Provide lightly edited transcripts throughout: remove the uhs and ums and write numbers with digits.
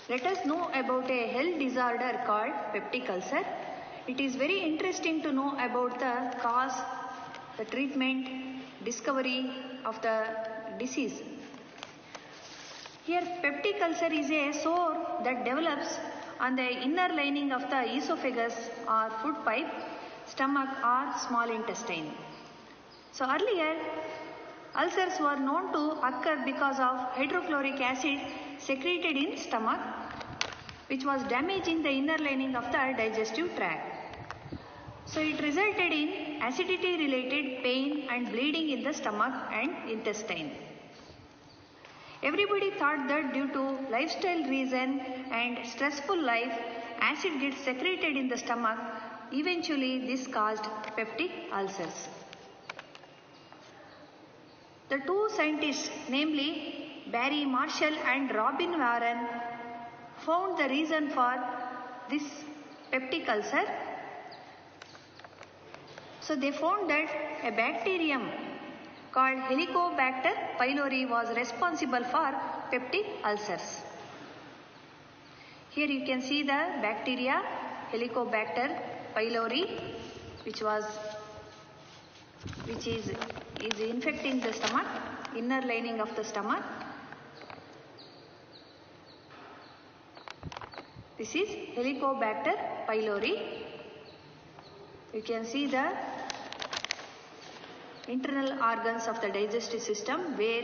Let us know about a health disorder called peptic ulcer. It is very interesting to know about the cause, the treatment, discovery of the disease. Here, peptic ulcer is a sore that develops on the inner lining of the esophagus or food pipe, stomach or small intestine. So earlier, ulcers were known to occur because of hydrochloric acid secreted in stomach, which was damaging the inner lining of the digestive tract. So it resulted in acidity related pain and bleeding in the stomach and intestine. Everybody thought that due to lifestyle reason and stressful life, acid gets secreted in the stomach. Eventually this caused peptic ulcers. The two scientists, namely Barry Marshall and Robin Warren, found the reason for this peptic ulcer. So they found that a bacterium called Helicobacter pylori was responsible for peptic ulcers. Here you can see the bacteria Helicobacter pylori, which is infecting the stomach, inner lining of the stomach. This is Helicobacter pylori. You can see the internal organs of the digestive system where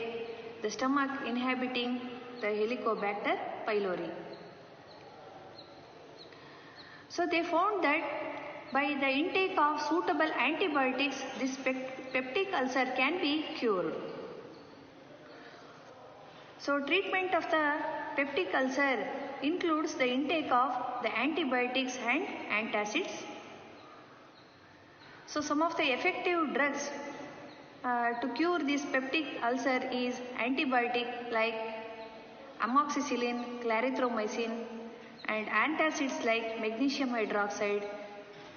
the stomach inhabiting the Helicobacter pylori. So they found that by the intake of suitable antibiotics, this peptic ulcer can be cured. So treatment of the peptic ulcer includes the intake of the antibiotics and antacids. So some of the effective drugs to cure this peptic ulcer is antibiotic like amoxicillin, clarithromycin, and antacids like magnesium hydroxide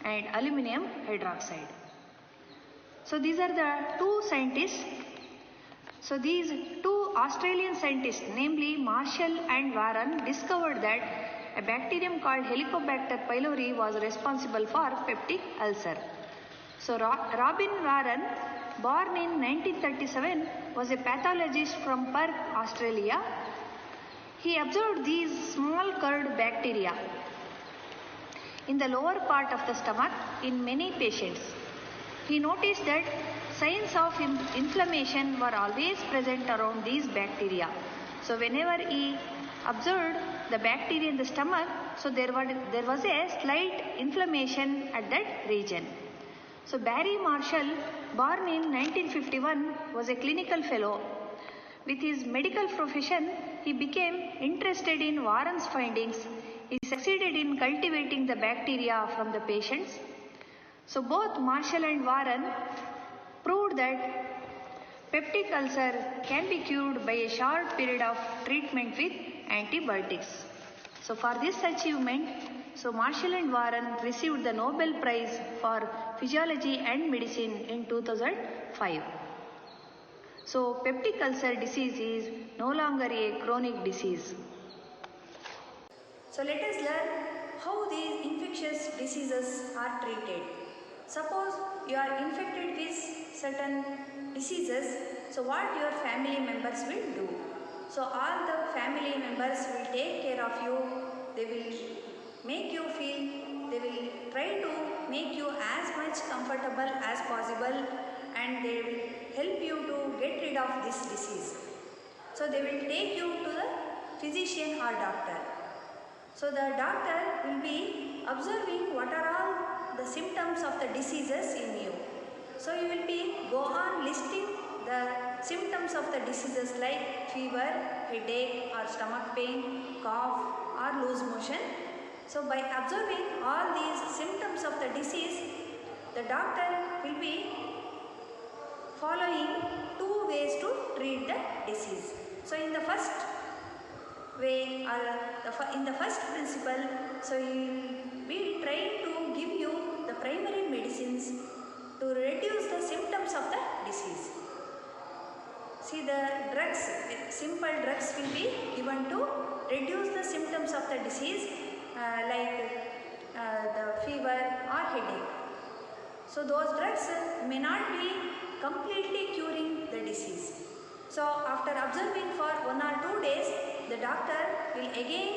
and aluminum hydroxide. So these are the two scientists. So these two Australian scientists, namely Marshall and Warren, discovered that a bacterium called Helicobacter pylori was responsible for peptic ulcer. So Robin Warren, born in 1937, was a pathologist from Perth, Australia. He observed these small curved bacteria in the lower part of the stomach in many patients. He noticed that signs of inflammation were always present around these bacteria. So whenever he observed the bacteria in the stomach, so there was a slight inflammation at that region. So Barry Marshall, born in 1951, was a clinical fellow. With his medical profession, he became interested in Warren's findings. He succeeded in cultivating the bacteria from the patients. So both Marshall and Warren proved that peptic ulcer can be cured by a short period of treatment with antibiotics. So for this achievement, Marshall and Warren received the Nobel Prize for Physiology and Medicine in 2005. So peptic ulcer disease is no longer a chronic disease. So let us learn how these infectious diseases are treated. Suppose you are infected with certain diseases, so what your family members will do? So all the family members will take care of you. They will make you feel, they will try to make you as much comfortable as possible, and they will help you to get rid of this disease. So they will take you to the physician or doctor. So the doctor will be observing what are all the symptoms of the diseases in you. So you will go on listing the symptoms of the diseases like fever, headache or stomach pain, cough or loose motion. So by observing all these symptoms of the disease, the doctor will be following two ways to treat the disease. So in the first way, in the first principle, so he will be trying to give you the primary medicines to reduce the symptoms of the disease. See, the drugs, simple drugs will be given to reduce the symptoms of the disease like the fever or headache. So those drugs may not be completely curing the disease. So after observing for 1 or 2 days, the doctor will again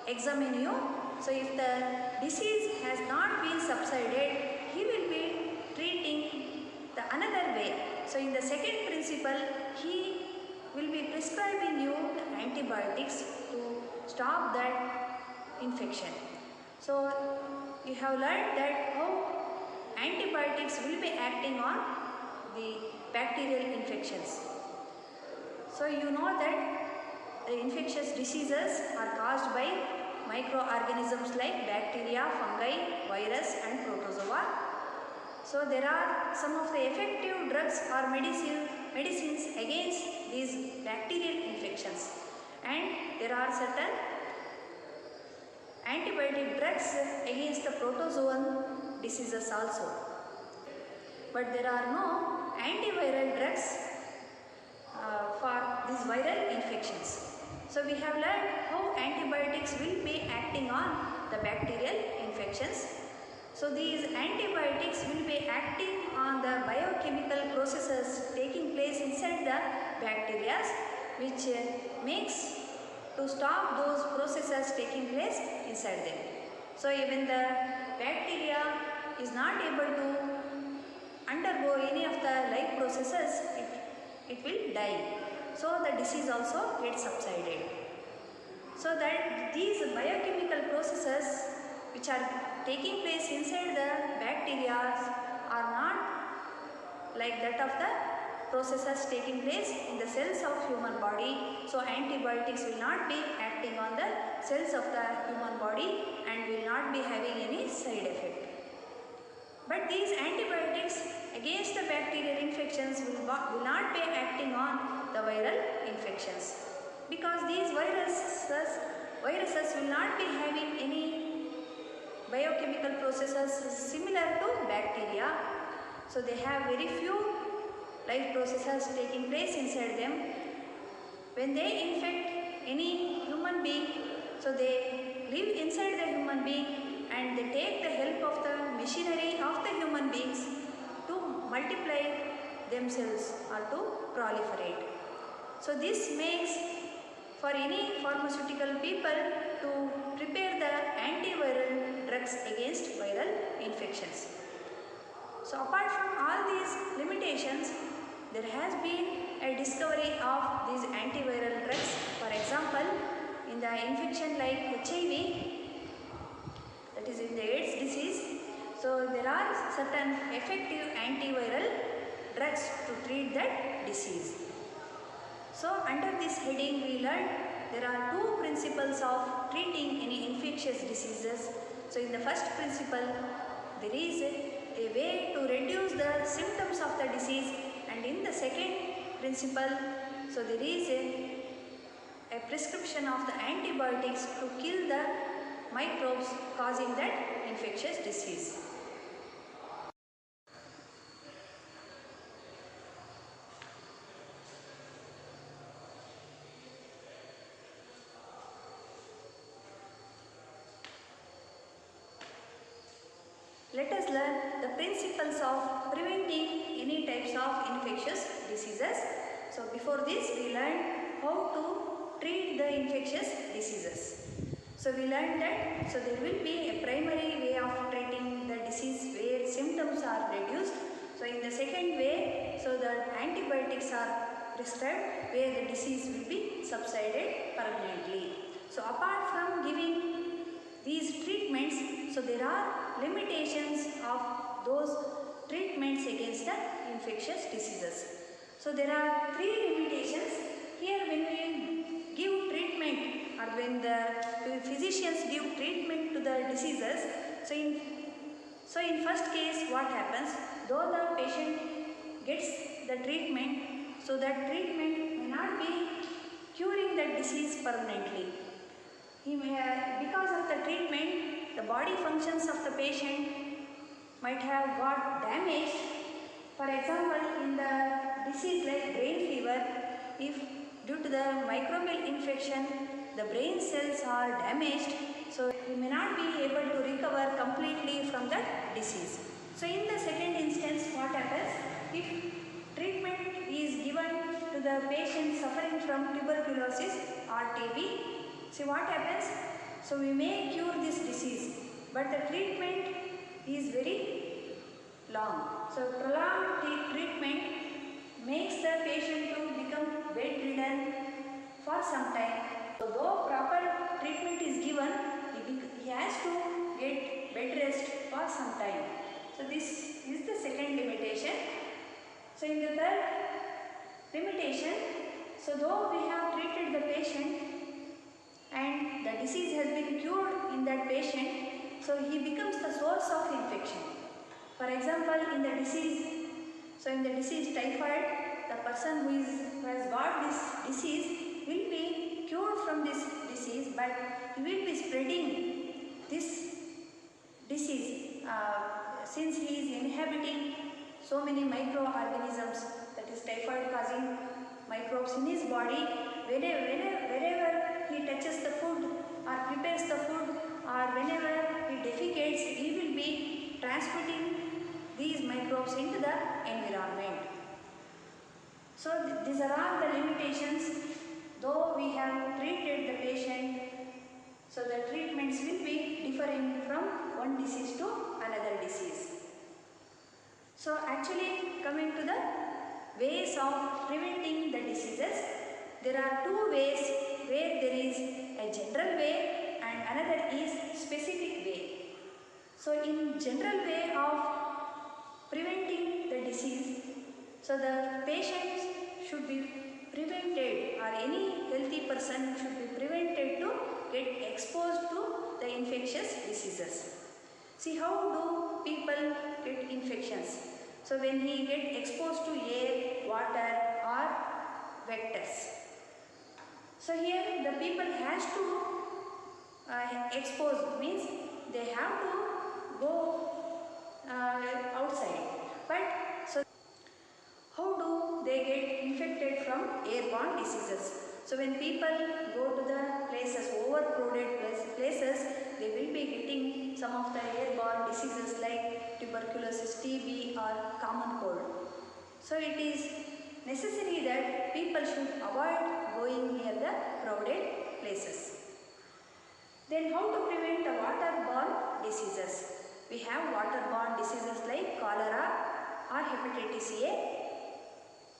examine you. So if the disease has not been subsided, he will be treating the another way. So in the second principle, he will be prescribing you the antibiotics to stop that infection. So you have learned that how antibiotics will be acting on the bacterial infections. So you know that the infectious diseases are caused by microorganisms like bacteria, fungi, virus and protozoa. So there are some of the effective drugs or medicines against these bacterial infections, and there are certain antibiotic drugs against the protozoan diseases also. But there are no antiviral drugs for these viral infections. So we have learned how antibiotics will be acting on the bacterial infections. So these antibiotics will be acting on the biochemical processes taking place inside the bacteria, which makes to stop those processes taking place inside them. So even the bacteria is not able to undergo any of the life processes, it will die. So the disease also gets subsided. So that these biochemical processes which are taking place inside the bacteria are not like that of the processes taking place in the cells of human body. So antibiotics will not be acting on the cells of the human body and will not be having any side effect. But these antibiotics against the bacterial infections will not be acting on the viral infections, because these viruses will not be having any biochemical processes similar to bacteria. So they have very few life processes taking place inside them. When they infect any human being, so they live inside the human being and they take the help of the machinery of the human beings to multiply themselves or to proliferate. So this makes for any pharmaceutical people to prepare the antiviral drugs against viral infections. So apart from all these limitations, there has been a discovery of these antiviral drugs. For example, in the infection like HIV, that is in the AIDS disease, so there are certain effective antiviral drugs to treat that disease. So under this heading we learned there are two principles of treating any infectious diseases. So in the first principle, there is a way to reduce the symptoms of the disease, and in the second principle, so there is a prescription of the antibiotics to kill the microbes causing that infectious disease. Let us learn the principles of preventing any types of infectious diseases. So before this we learned how to treat the infectious diseases. So we learned that there will be a primary way of treating the disease where symptoms are reduced. So in the second way, the antibiotics are prescribed where the disease will be subsided permanently. So apart from giving these treatments, there are limitations of those treatments against the infectious diseases. So there are three limitations. Here when we give treatment or when the physicians give treatment to the diseases, so in first case what happens, though the patient gets the treatment, so that treatment may not be curing the disease permanently. He may because of the treatment, the body functions of the patient might have got damaged. For example, in the disease like brain fever, if due to the microbial infection the brain cells are damaged, so we may not be able to recover completely from that disease. So in the second instance, what happens? If treatment is given to the patient suffering from tuberculosis or TB, see what happens? So we may cure this disease, but the treatment is very long. So prolonged treatment makes the patient to become bedridden for some time. So though proper treatment is given, he has to get bed rest for some time. So this is the second limitation. So in the third limitation, so though we have treated the patient and the disease has been cured in that patient, so he becomes the source of infection. For example, in the disease typhoid, the person who has got this disease will be cured from this disease, but he will be spreading this disease since he is inhabiting so many microorganisms, that is typhoid causing microbes in his body. Wherever he touches the food or prepares the food, or whenever he defecates, he will be transmitting these microbes into the environment. So these are all the limitations. Though we have treated the patient, so the treatments will be differing from one disease to another disease. So actually, coming to the ways of preventing the diseases, there are two ways where there is a general way and another is specific way. So in general way of preventing the disease, so the patients should be prevented, or any healthy person should be prevented to get exposed to the infectious diseases. See, how do people get infections? So when he get exposed to air, water or vectors. So here the people has to expose, means they have to go outside. But so how do they get infected from airborne diseases? So when people go to the places, overcrowded places, they will be getting some of the airborne diseases like tuberculosis, TB or common cold. So it is necessary that people should avoid going near the crowded places. Then how to prevent the waterborne diseases? We have waterborne diseases like cholera or hepatitis A.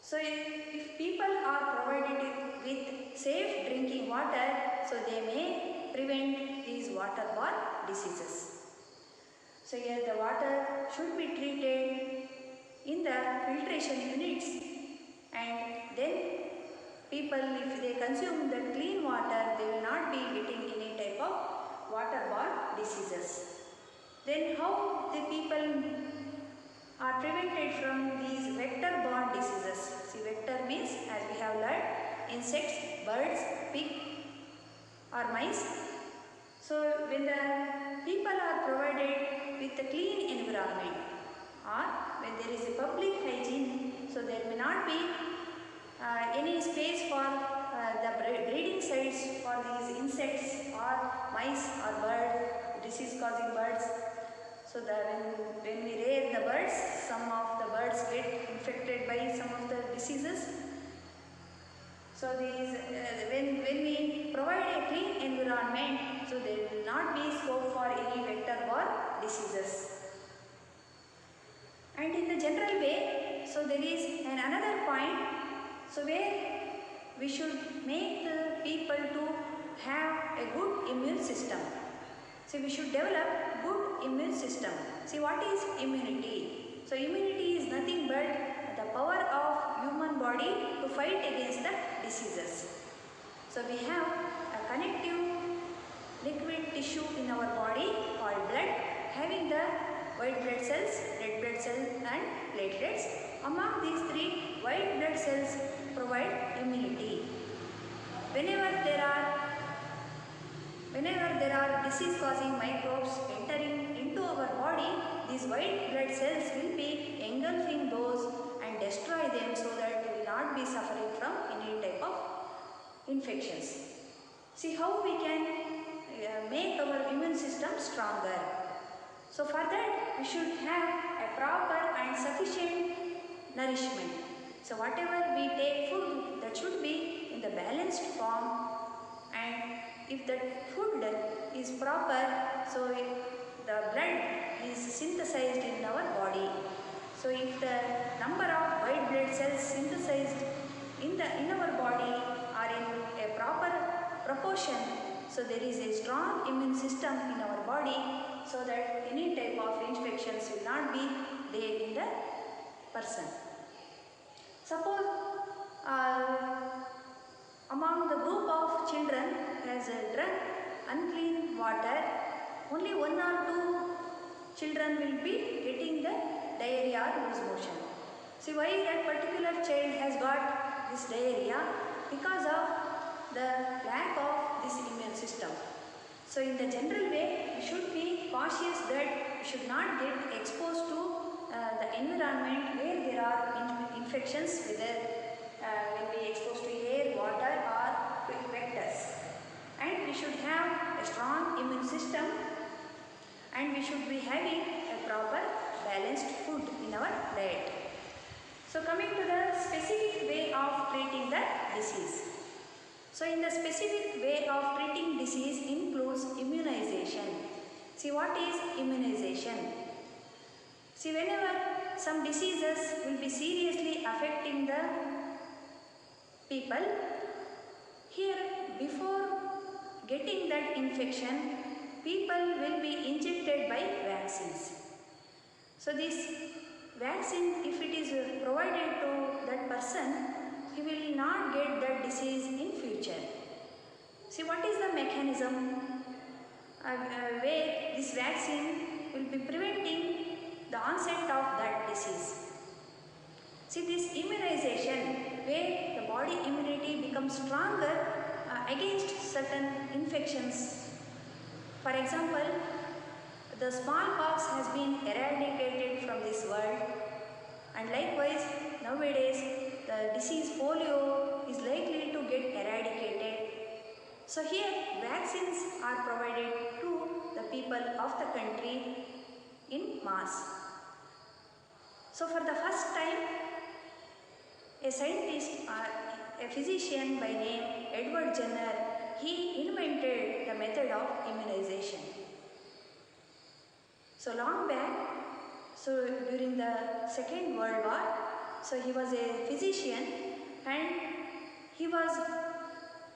So if people are provided with safe drinking water, so they may prevent these waterborne diseases. So here the water should be treated in the filtration units, and then people, if they consume the clean water, they will not be getting any type of waterborne diseases. Then how the people are prevented from these vector-borne diseases? See, vector means, as we have learned, insects, birds, pig or mice. So when the people are provided with a clean environment, or when there is a public hygiene, so there may not be any space for the breeding sites for these insects or mice or bird, disease-causing birds. So when we rear the birds, some of the birds get infected by some of the diseases. So these, when we provide a clean environment, so there will not be scope for any vector-borne diseases. And in the general way, so there is another point, so where we should make the people to have a good immune system. So we should develop good immune system. See, what is immunity? So immunity is nothing but the power of human body to fight against the diseases. So we have a connective liquid tissue in our body called blood, having the white blood cells, red blood cells and platelets. Among these three, white blood cells provide immunity. Whenever there are disease-causing microbes entering into our body, these white blood cells will be engulfing those and destroy them, so that we will not be suffering from any type of infections. See how we can make our immune system stronger. So for that we should have a proper and sufficient nourishment. So whatever we take food, that should be in the balanced form, and if that food is proper, so the blood is synthesized in our body. So if the number of white blood cells synthesized in our body are in a proper proportion, so there is a strong immune system in our body, so that any type of infections will not be there in the person. Suppose among the group of children has drunk unclean water, only 1 or 2 children will be getting the diarrhea or loose motion. See why that particular child has got this diarrhea? Because of the lack of this immune system. So in the general way, we should be cautious that we should not get exposed to the environment where there are infections, whether when we exposed to air, water or vectors. And we should have a strong immune system, and we should be having a proper balanced food in our diet. So coming to the specific way of treating the disease. So in the specific way of treating disease includes immunization. See what is immunization? See whenever some diseases will be seriously affecting the people, here before getting that infection, people will be injected by vaccines. So this vaccine, if it is provided to that person, he will not get that disease in future. See what is the mechanism where this vaccine will be preventing the onset of that disease. See this immunization, where the body immunity becomes stronger against certain infections. For example, the smallpox has been eradicated from this world, and likewise nowadays the disease polio is likely to get eradicated. So here vaccines are provided to the people of the country in mass. So for the first time, a scientist or a physician by name Edward Jenner, he invented the method of immunization. So long back, so during the Second World War, so he was a physician, and he was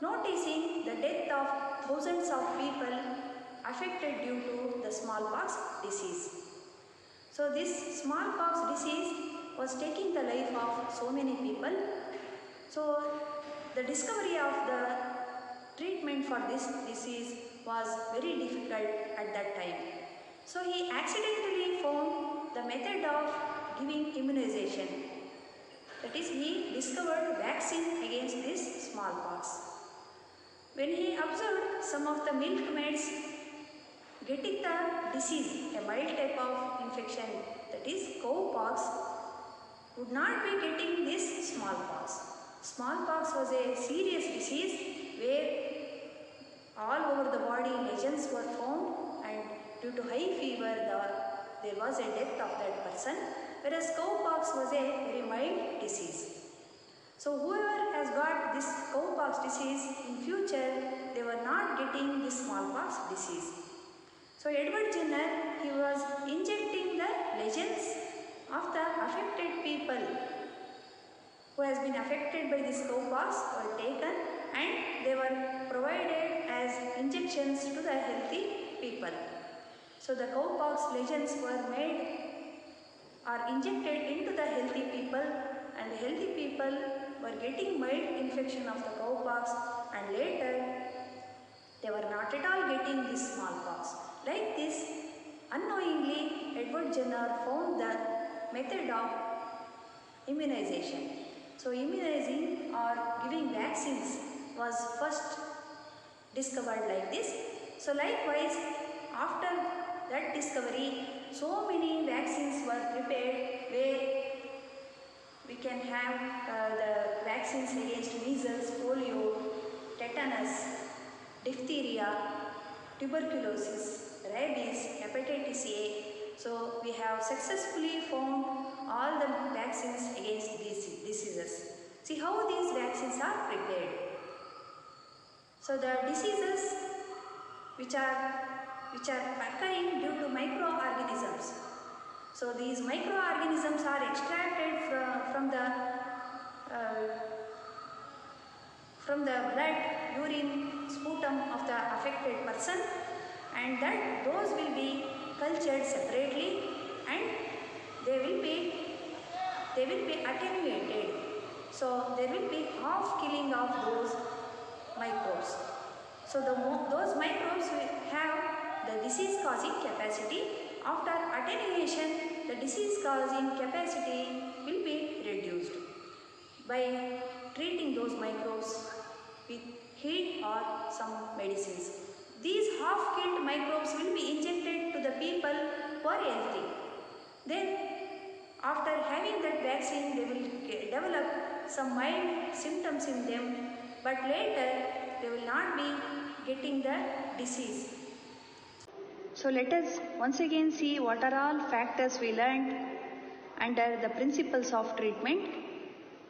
noticing the death of thousands of people affected due to the smallpox disease. So this smallpox disease was taking the life of so many people. So the discovery of the treatment for this disease was very difficult at that time. So he accidentally found the method of giving immunization. That is, he discovered vaccine against this smallpox. When he observed some of the milkmaids getting the disease, a mild type of infection, that is cowpox, would not be getting this smallpox. Smallpox was a serious disease where all over the body lesions were found, and due to high fever there was a death of that person, whereas cowpox was a very mild disease. So whoever has got this cowpox disease, in future they were not getting this smallpox disease. So Edward Jenner, he was injecting the lesions of the affected people who has been affected by this cowpox were taken, and they were provided as injections to the healthy people. So the cowpox lesions were made or injected into the healthy people, and the healthy people were getting mild infection of the cowpox, and later they were not at all getting this smallpox. Like this, unknowingly Edward Jenner found the method of immunization. So immunizing or giving vaccines was first discovered like this. So likewise, after that discovery, so many vaccines were prepared where we can have the vaccines against measles, polio, tetanus, diphtheria, tuberculosis, rabies, hepatitis A. So we have successfully found all the vaccines against these diseases. See how these vaccines are prepared. So the diseases which are occurring due to microorganisms. So these microorganisms are extracted from the blood, urine, sputum of the affected person, and that those will be cultured separately and they will be attenuated. So there will be half killing of those microbes. So those microbes will have the disease causing capacity. After attenuation, the disease causing capacity will be reduced by treating those microbes with heat or some medicines. These half killed microbes will be injected to the people who are healthy. Then after having that vaccine, they will develop some mild symptoms in them, but later they will not be getting the disease. So let us once again see what are all factors we learned under the principles of treatment.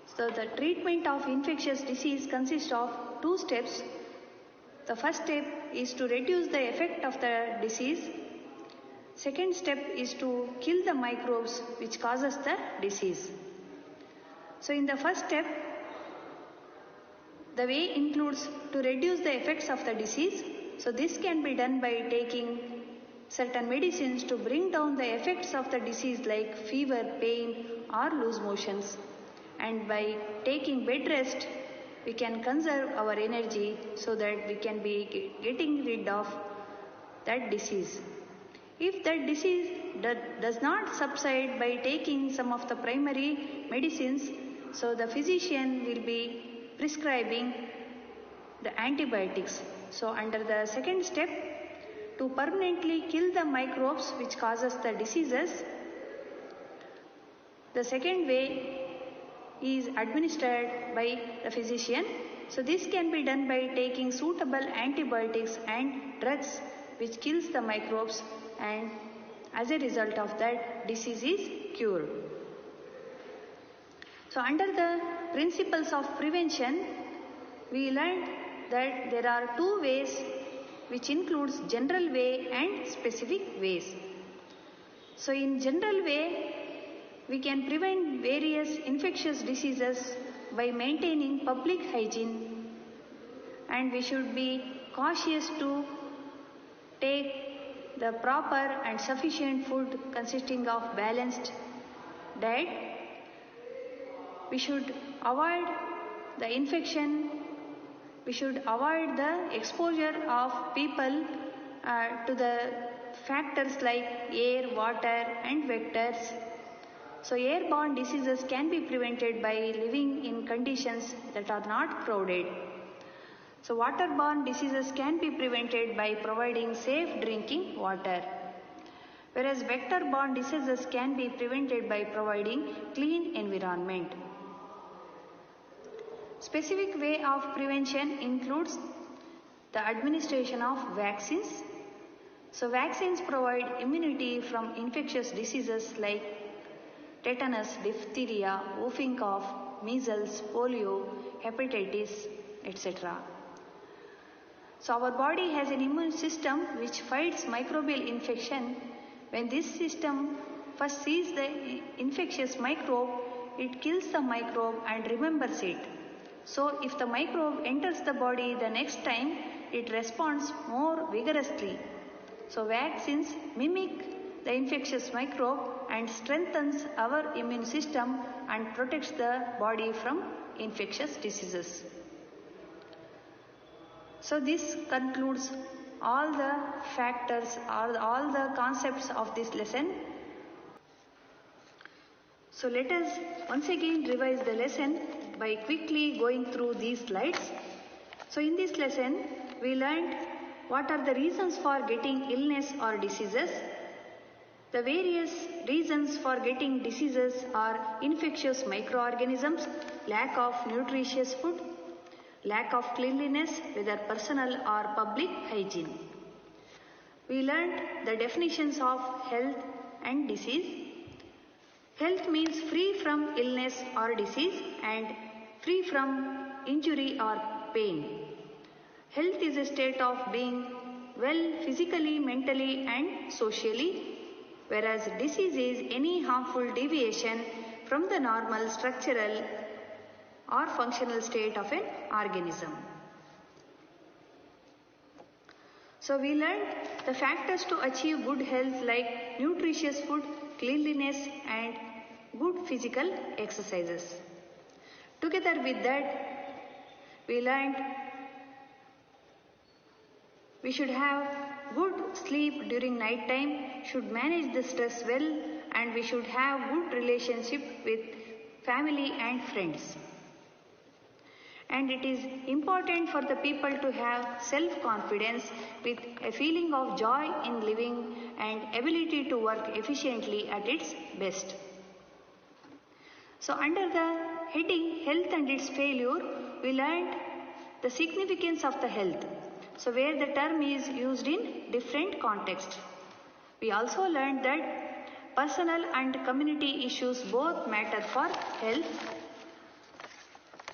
So the treatment of infectious disease consists of two steps. The first step is to reduce the effect of the disease. Second step is to kill the microbes which causes the disease. So in the first step, the way includes to reduce the effects of the disease. So this can be done by taking certain medicines to bring down the effects of the disease like fever, pain or loose motions. And by taking bed rest, we can conserve our energy so that we can be getting rid of that disease. If that disease does not subside by taking some of the primary medicines, so the physician will be prescribing the antibiotics. So under the second step, to permanently kill the microbes which causes the diseases, the second way is administered by the physician. So this can be done by taking suitable antibiotics and drugs which kills the microbes, and as a result of that, disease is cured. So under the principles of prevention, we learned that there are two ways which includes general way and specific ways. So in general way, we can prevent various infectious diseases by maintaining public hygiene, and we should be cautious to take the proper and sufficient food consisting of balanced diet. We should avoid the infection. We should avoid the exposure of people to the factors like air, water and vectors. So airborne diseases can be prevented by living in conditions that are not crowded. So waterborne diseases can be prevented by providing safe drinking water, whereas vector-borne diseases can be prevented by providing clean environment. Specific way of prevention includes the administration of vaccines. So vaccines provide immunity from infectious diseases like tetanus, diphtheria, whooping cough, measles, polio, hepatitis, etc. So our body has an immune system which fights microbial infection. When this system first sees the infectious microbe, it kills the microbe and remembers it. So if the microbe enters the body the next time, it responds more vigorously. So vaccines mimic the infectious microbe and strengthens our immune system and protects the body from infectious diseases. So this concludes all the factors or all the concepts of this lesson. So let us once again revise the lesson by quickly going through these slides. So in this lesson, we learned what are the reasons for getting illness or diseases. The various reasons for getting diseases are infectious microorganisms, lack of nutritious food, lack of cleanliness, whether personal or public hygiene. We learned the definitions of health and disease. Health means free from illness or disease and free from injury or pain. Health is a state of being well physically, mentally and socially, whereas disease is any harmful deviation from the normal structural or functional state of an organism. So we learned the factors to achieve good health like nutritious food, cleanliness and good physical exercises. Together with that, we learned we should have good sleep during night time, should manage the stress well, and we should have good relationship with family and friends. And it is important for the people to have self-confidence with a feeling of joy in living and ability to work efficiently at its best. So under the heading Health and its Failure, we learned the significance of the health. So where the term is used in different contexts. We also learned that personal and community issues both matter for health.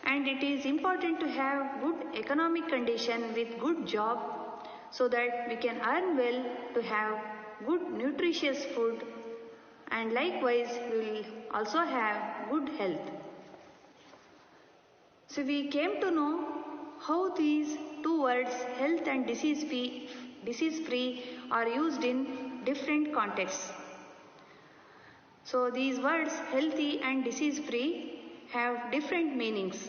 And it is important to have good economic condition with good job so that we can earn well to have good nutritious food, and likewise we will also have good health. So we came to know how these two words health and disease free are used in different contexts. So these words healthy and disease free have different meanings.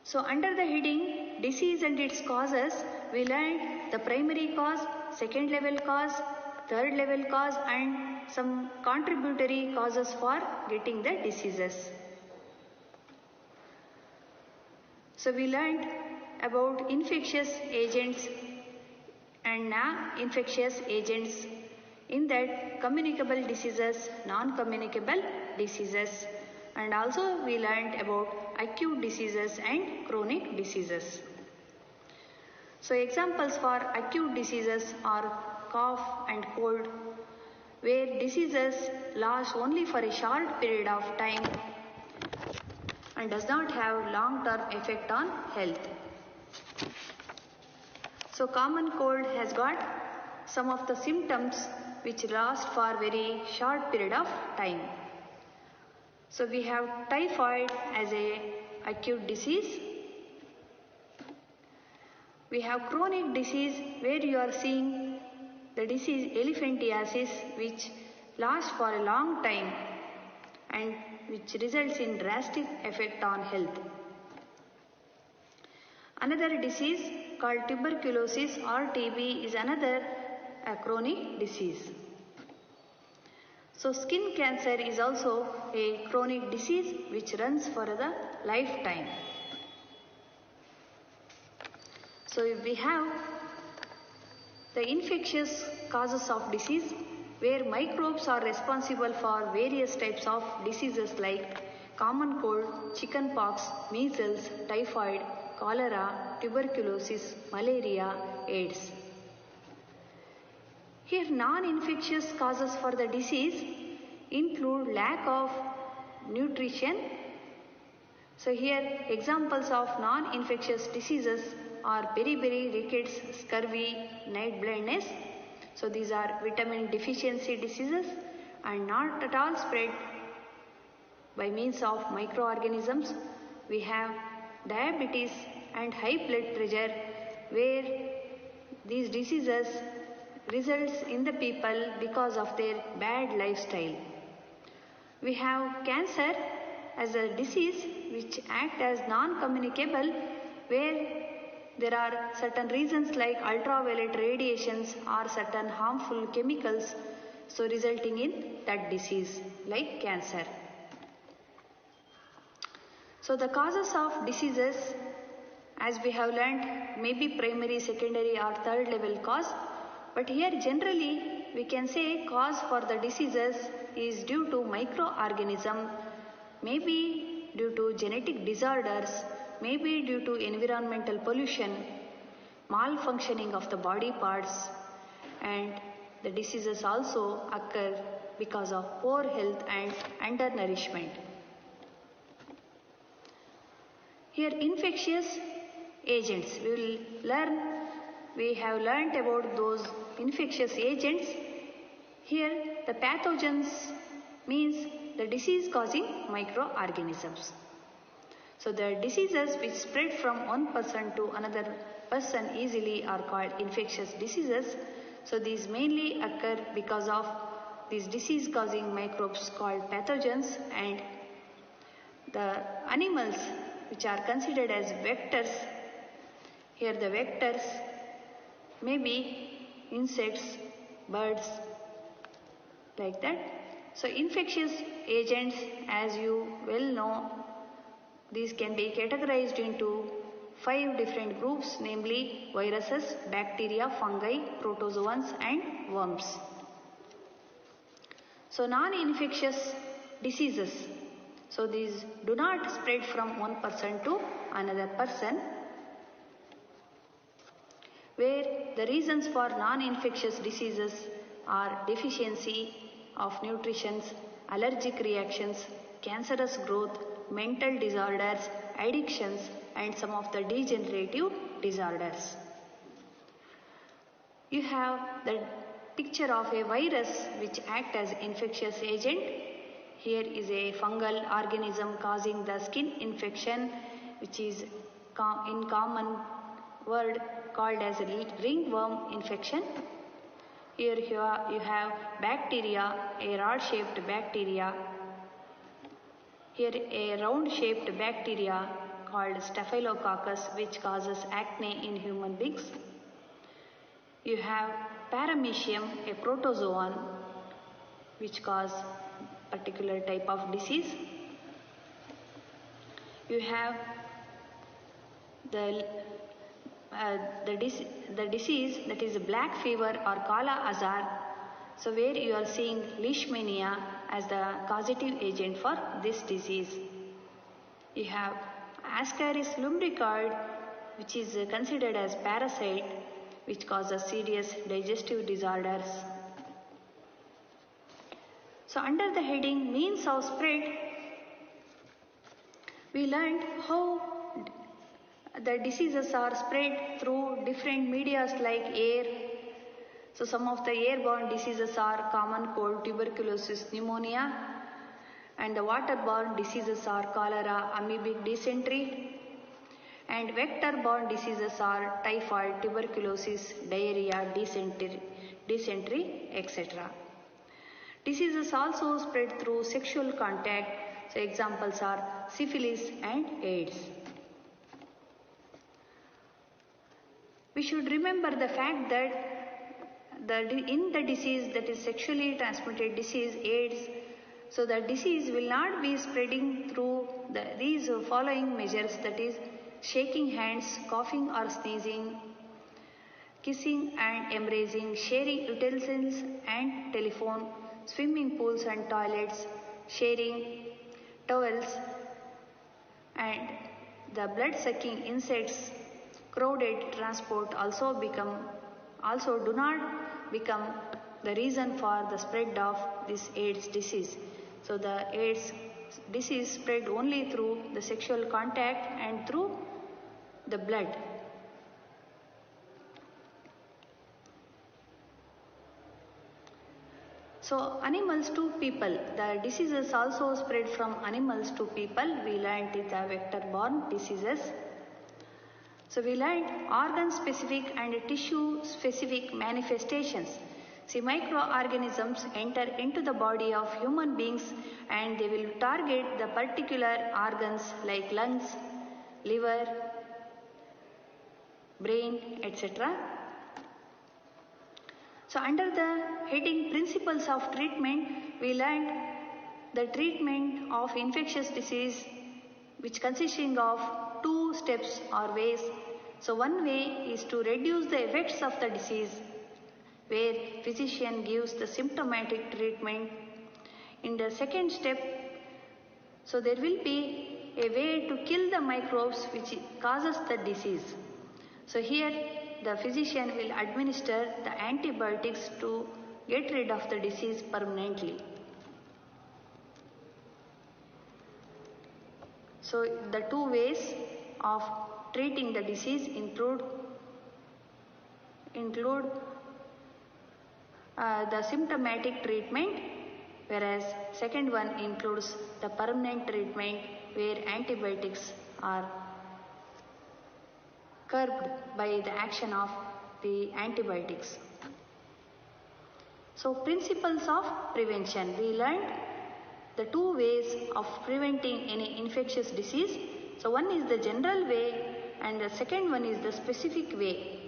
So under the heading disease and its causes, we learned the primary cause, second level cause, third level cause and some contributory causes for getting the diseases. So we learned about infectious agents and non-infectious agents, in that communicable diseases, non-communicable diseases, and also we learned about acute diseases and chronic diseases. So examples for acute diseases are cough and cold, where diseases last only for a short period of time and does not have long-term effect on health. So common cold has got some of the symptoms which last for very short period of time. So we have typhoid as a acute disease. We have chronic disease where you are seeing the disease elephantiasis, which lasts for a long time and which results in drastic effect on health. Another disease called tuberculosis or TB is another chronic disease. So skin cancer is also a chronic disease which runs for the lifetime. So we have the infectious causes of disease, where microbes are responsible for various types of diseases like common cold, chickenpox, measles, typhoid, cholera, tuberculosis, malaria, AIDS. Here non-infectious causes for the disease include lack of nutrition. So here examples of non-infectious diseases are beriberi, rickets, scurvy, night blindness. So these are vitamin deficiency diseases and not at all spread by means of microorganisms. We have diabetes and high blood pressure, where these diseases results in the people because of their bad lifestyle. We have cancer as a disease which act as non-communicable, where there are certain reasons like ultraviolet radiations or certain harmful chemicals, so resulting in that disease like cancer. So the causes of diseases, as we have learned, may be primary, secondary or third level cause. But here generally we can say cause for the diseases is due to microorganism, maybe due to genetic disorders, maybe due to environmental pollution, malfunctioning of the body parts, and the diseases also occur because of poor health and undernourishment. Here, infectious agents. We have learnt about those infectious agents. Here, the pathogens means the disease causing microorganisms. So the diseases which spread from one person to another person easily are called infectious diseases. So these mainly occur because of these disease causing microbes called pathogens, and the animals which are considered as vectors. Here the vectors may be insects, birds, like that. So infectious agents, as you well know, these can be categorized into 5 different groups, namely viruses, bacteria, fungi, protozoans and worms. So non-infectious diseases. So these do not spread from one person to another person, where the reasons for non-infectious diseases are deficiency of nutrition, allergic reactions, cancerous growth, mental disorders, addictions and some of the degenerative disorders. You have the picture of a virus which acts as infectious agent. Here is a fungal organism causing the skin infection, which is in common word called as ringworm infection. Here you have bacteria, a rod-shaped bacteria. Here a round-shaped bacteria called Staphylococcus, which causes acne in human beings. You have Paramecium, a protozoan, which causes particular type of disease. You have the disease that is black fever or Kala Azar. So where you are seeing leishmania as the causative agent for this disease. You have Ascaris lumbricoid, which is considered as parasite, which causes serious digestive disorders. So under the heading means of spread, we learned how the diseases are spread through different medias like air. So some of the airborne diseases are common cold, tuberculosis, pneumonia, and the waterborne diseases are cholera, amoebic dysentery, and vector-borne diseases are typhoid, tuberculosis, diarrhea, dysentery, etc. Diseases also spread through sexual contact. So examples are syphilis and AIDS. We should remember the fact that in the disease, that is sexually transmitted disease, AIDS, so the disease will not be spreading through these following measures, that is shaking hands, coughing or sneezing, kissing and embracing, sharing utensils and telephone, swimming pools and toilets, sharing towels, and the blood-sucking insects, crowded transport also do not become the reason for the spread of this AIDS disease. So the AIDS disease spread only through the sexual contact and through the blood. So animals to people, the diseases also spread from animals to people. We learned the vector-borne diseases. So we learned organ-specific and tissue-specific manifestations. See, microorganisms enter into the body of human beings and they will target the particular organs like lungs, liver, brain, etc. So under the heading principles of treatment, we learned the treatment of infectious disease, which consisting of 2 steps or ways. So one way is to reduce the effects of the disease, where physician gives the symptomatic treatment. In the second step, so there will be a way to kill the microbes which causes the disease. So here the physician will administer the antibiotics to get rid of the disease permanently. So the two ways of treating the disease include the symptomatic treatment, whereas second one includes the permanent treatment where antibiotics are curbed by the action of the antibiotics. So principles of prevention. We learned the two ways of preventing any infectious disease. So one is the general way and the second one is the specific way.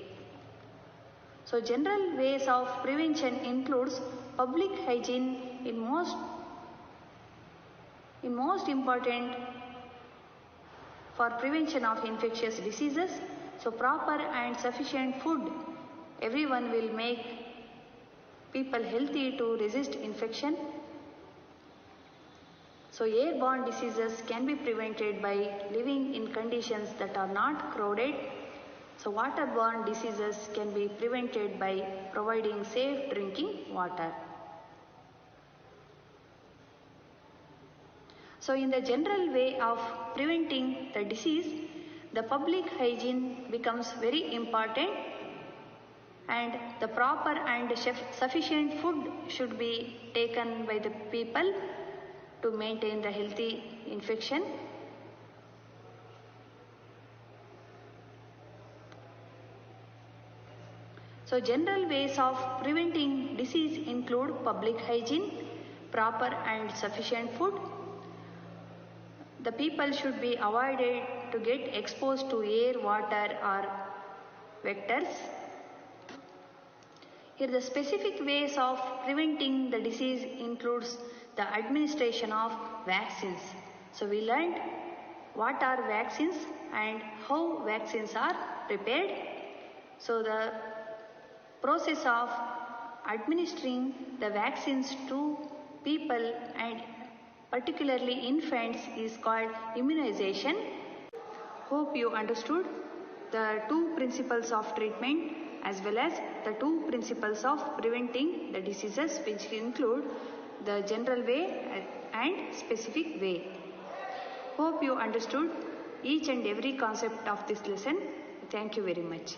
So general ways of prevention includes public hygiene in most important for prevention of infectious diseases. So proper and sufficient food. Everyone will make people healthy to resist infection. So airborne diseases can be prevented by living in conditions that are not crowded. So waterborne diseases can be prevented by providing safe drinking water. So in the general way of preventing the disease, the public hygiene becomes very important and the proper and sufficient food should be taken by the people to maintain the healthy infection. So general ways of preventing disease include public hygiene, proper and sufficient food. The people should be avoided to get exposed to air, water or vectors. Here the specific ways of preventing the disease includes the administration of vaccines. So we learned what are vaccines and how vaccines are prepared. So the process of administering the vaccines to people and particularly infants is called immunization. Hope you understood the two principles of treatment as well as the two principles of preventing the diseases, which include the general way and specific way. Hope you understood each and every concept of this lesson. Thank you very much.